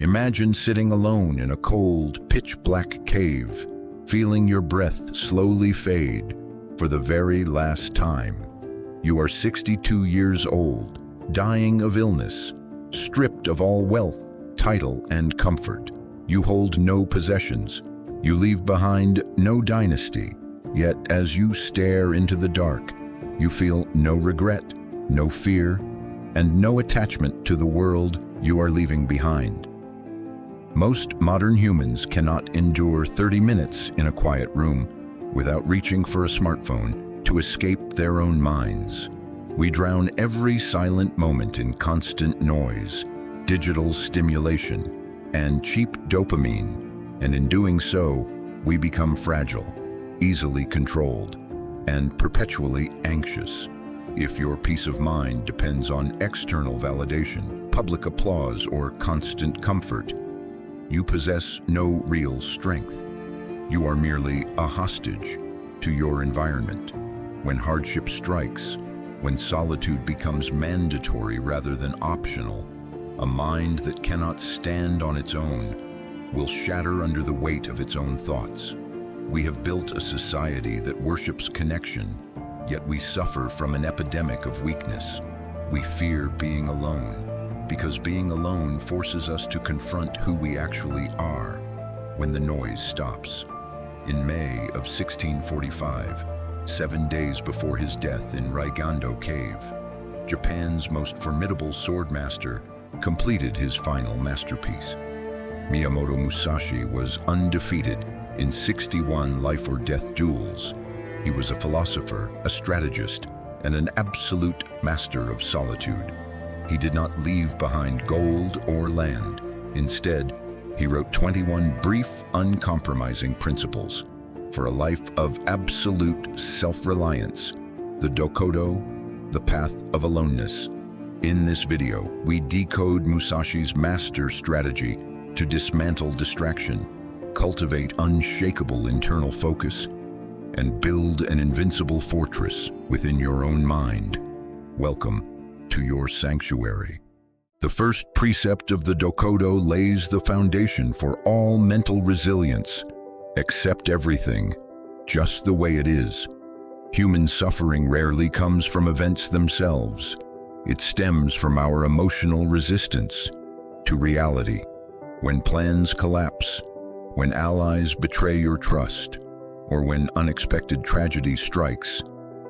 Imagine sitting alone in a cold, pitch-black cave, feeling your breath slowly fade for the very last time. You are 62 years old, dying of illness, stripped of all wealth, title, and comfort. You hold no possessions. You leave behind no dynasty. Yet as you stare into the dark, you feel no regret, no fear, and no attachment to the world you are leaving behind. Most modern humans cannot endure 30 minutes in a quiet room without reaching for a smartphone to escape their own minds. We drown every silent moment in constant noise, digital stimulation, and cheap dopamine, and in doing so, we become fragile, easily controlled, and perpetually anxious. If your peace of mind depends on external validation, public applause, or constant comfort, you possess no real strength. You are merely a hostage to your environment. When hardship strikes, when solitude becomes mandatory rather than optional, a mind that cannot stand on its own will shatter under the weight of its own thoughts. We have built a society that worships connection, yet we suffer from an epidemic of weakness. We fear being alone, because being alone forces us to confront who we actually are when the noise stops. In May of 1645, 7 days before his death in Reigandō Cave, Japan's most formidable swordmaster completed his final masterpiece. Miyamoto Musashi was undefeated in 61 life-or-death duels. He was a philosopher, a strategist, and an absolute master of solitude. He did not leave behind gold or land. Instead, he wrote 21 brief, uncompromising principles for a life of absolute self-reliance, the Dokkōdō, the Path of Aloneness. In this video, we decode Musashi's master strategy to dismantle distraction, cultivate unshakable internal focus, and build an invincible fortress within your own mind. Welcome to your sanctuary. The first precept of the Dokkōdō lays the foundation for all mental resilience. Accept everything, just the way it is. Human suffering rarely comes from events themselves. It stems from our emotional resistance to reality. When plans collapse, when allies betray your trust, or when unexpected tragedy strikes,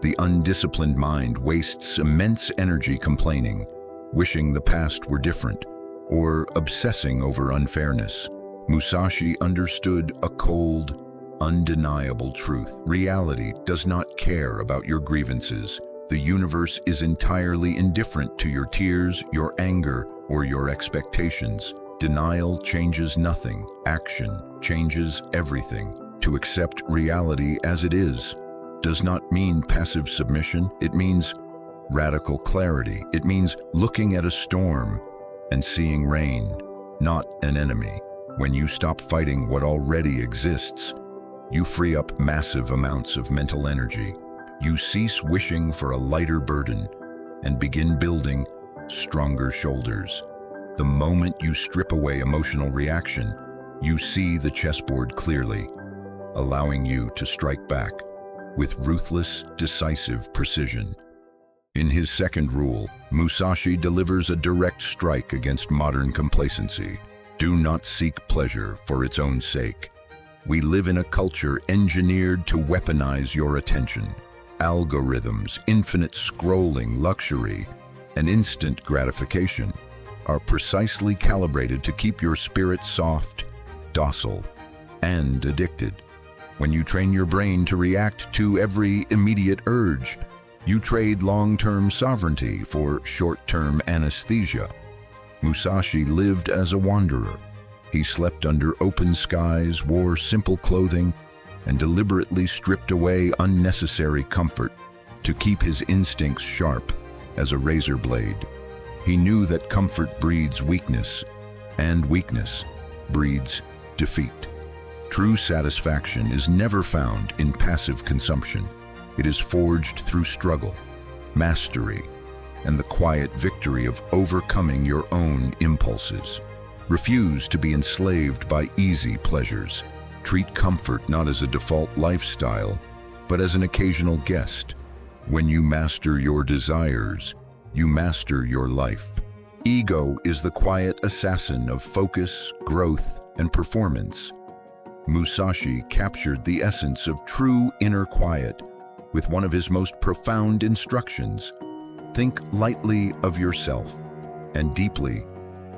the undisciplined mind wastes immense energy complaining, wishing the past were different, or obsessing over unfairness. Musashi understood a cold, undeniable truth. Reality does not care about your grievances. The universe is entirely indifferent to your tears, your anger, or your expectations. Denial changes nothing. Action changes everything. To accept reality as it is does not mean passive submission. It means radical clarity. It means looking at a storm and seeing rain, not an enemy. When you stop fighting what already exists, you free up massive amounts of mental energy. You cease wishing for a lighter burden and begin building stronger shoulders. The moment you strip away emotional reaction, you see the chessboard clearly, allowing you to strike back with ruthless, decisive precision. In his second rule, Musashi delivers a direct strike against modern complacency. Do not seek pleasure for its own sake. We live in a culture engineered to weaponize your attention. Algorithms, infinite scrolling, luxury, and instant gratification are precisely calibrated to keep your spirit soft, docile, and addicted. When you train your brain to react to every immediate urge, you trade long-term sovereignty for short-term anesthesia. Musashi lived as a wanderer. He slept under open skies, wore simple clothing, and deliberately stripped away unnecessary comfort to keep his instincts sharp as a razor blade. He knew that comfort breeds weakness, and weakness breeds defeat. True satisfaction is never found in passive consumption. It is forged through struggle, mastery, and the quiet victory of overcoming your own impulses. Refuse to be enslaved by easy pleasures. Treat comfort not as a default lifestyle, but as an occasional guest. When you master your desires, you master your life. Ego is the quiet assassin of focus, growth, and performance. Musashi captured the essence of true inner quiet with one of his most profound instructions. Think lightly of yourself and deeply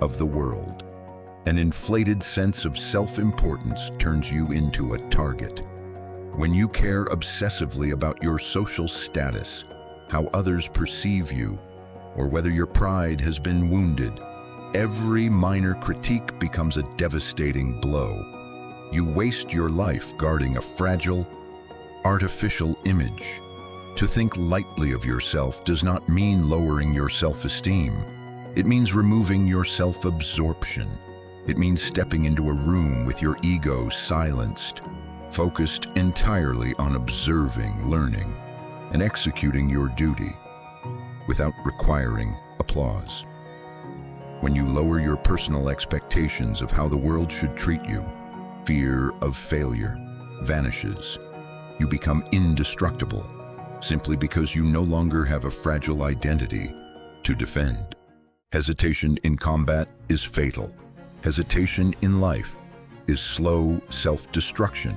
of the world. An inflated sense of self-importance turns you into a target. When you care obsessively about your social status, how others perceive you, or whether your pride has been wounded, every minor critique becomes a devastating blow. You waste your life guarding a fragile, artificial image. To think lightly of yourself does not mean lowering your self-esteem. It means removing your self-absorption. It means stepping into a room with your ego silenced, focused entirely on observing, learning, and executing your duty without requiring applause. When you lower your personal expectations of how the world should treat you, fear of failure vanishes. You become indestructible simply because you no longer have a fragile identity to defend. Hesitation in combat is fatal. Hesitation in life is slow self-destruction.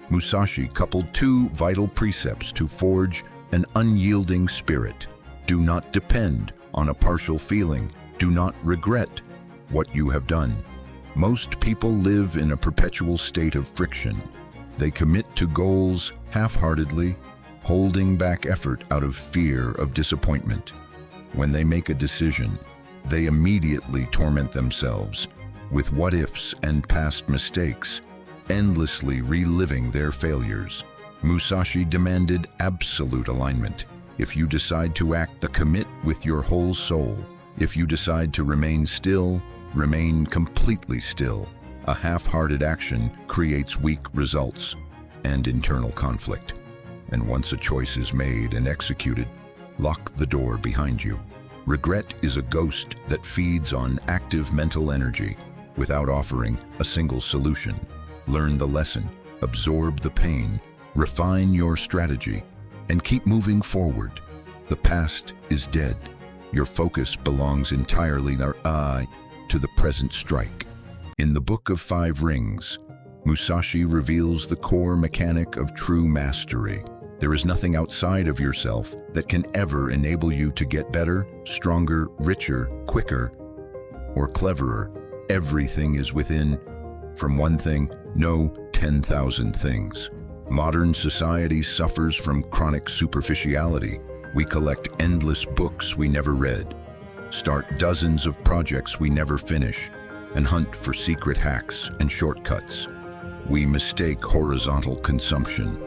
Musashi coupled two vital precepts to forge an unyielding spirit. Do not depend on a partial feeling. Do not regret what you have done. Most people live in a perpetual state of friction. They commit to goals half-heartedly, holding back effort out of fear of disappointment. When they make a decision, they immediately torment themselves with what-ifs and past mistakes, endlessly reliving their failures. Musashi demanded absolute alignment. If you decide to act, commit with your whole soul. If you decide to remain still, remain completely still. A half-hearted action creates weak results and internal conflict. And once a choice is made and executed, lock the door behind you. Regret is a ghost that feeds on active mental energy without offering a single solution. Learn the lesson, absorb the pain, refine your strategy, and keep moving forward. The past is dead. Your focus belongs entirely to the present strike. In the Book of Five Rings, Musashi reveals the core mechanic of true mastery. There is nothing outside of yourself that can ever enable you to get better, stronger, richer, quicker, or cleverer. Everything is within. From one thing, no 10,000 things. Modern society suffers from chronic superficiality. We collect endless books we never read, start dozens of projects we never finish, and hunt for secret hacks and shortcuts. We mistake horizontal consumption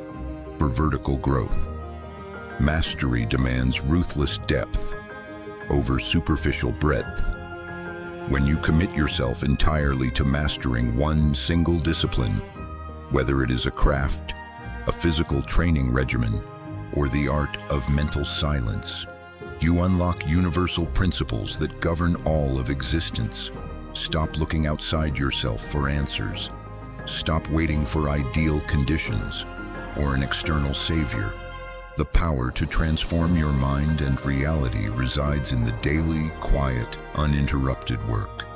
for vertical growth. Mastery demands ruthless depth over superficial breadth. When you commit yourself entirely to mastering one single discipline, whether it is a craft, a physical training regimen, or the art of mental silence, you unlock universal principles that govern all of existence. Stop looking outside yourself for answers. Stop waiting for ideal conditions or an external savior. The power to transform your mind and reality resides in the daily, quiet, uninterrupted work.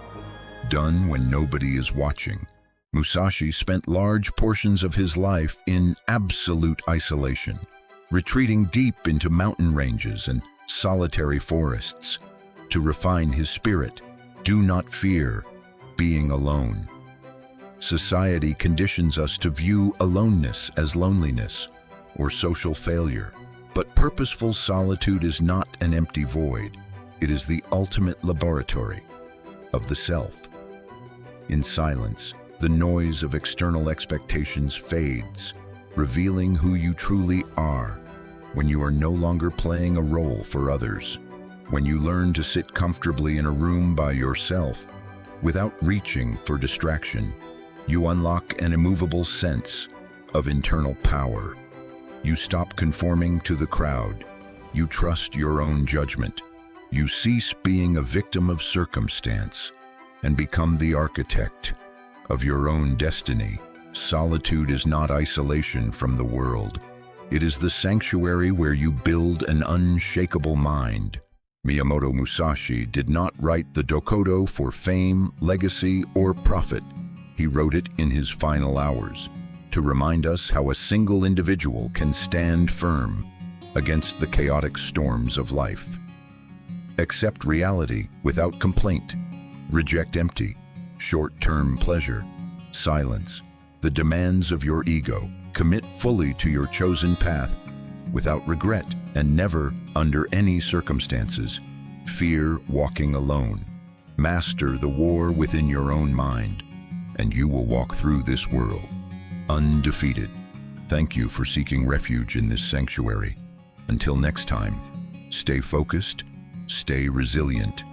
Done when nobody is watching, Musashi spent large portions of his life in absolute isolation, retreating deep into mountain ranges and solitary forests to refine his spirit. Do not fear being alone. Society conditions us to view aloneness as loneliness or social failure. But purposeful solitude is not an empty void. It is the ultimate laboratory of the self. In silence, the noise of external expectations fades, revealing who you truly are when you are no longer playing a role for others. When you learn to sit comfortably in a room by yourself without reaching for distraction, you unlock an immovable sense of internal power. You stop conforming to the crowd. You trust your own judgment. You cease being a victim of circumstance and become the architect of your own destiny. Solitude is not isolation from the world. It is the sanctuary where you build an unshakable mind. Miyamoto Musashi did not write the Dokkōdō for fame, legacy, or profit. He wrote it in his final hours to remind us how a single individual can stand firm against the chaotic storms of life. Accept reality without complaint. Reject empty, short-term pleasure, silence, the demands of your ego. Commit fully to your chosen path without regret, and never, under any circumstances, fear walking alone. Master the war within your own mind, and you will walk through this world undefeated. Thank you for seeking refuge in this sanctuary. Until next time, stay focused, stay resilient,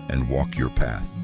and walk your path.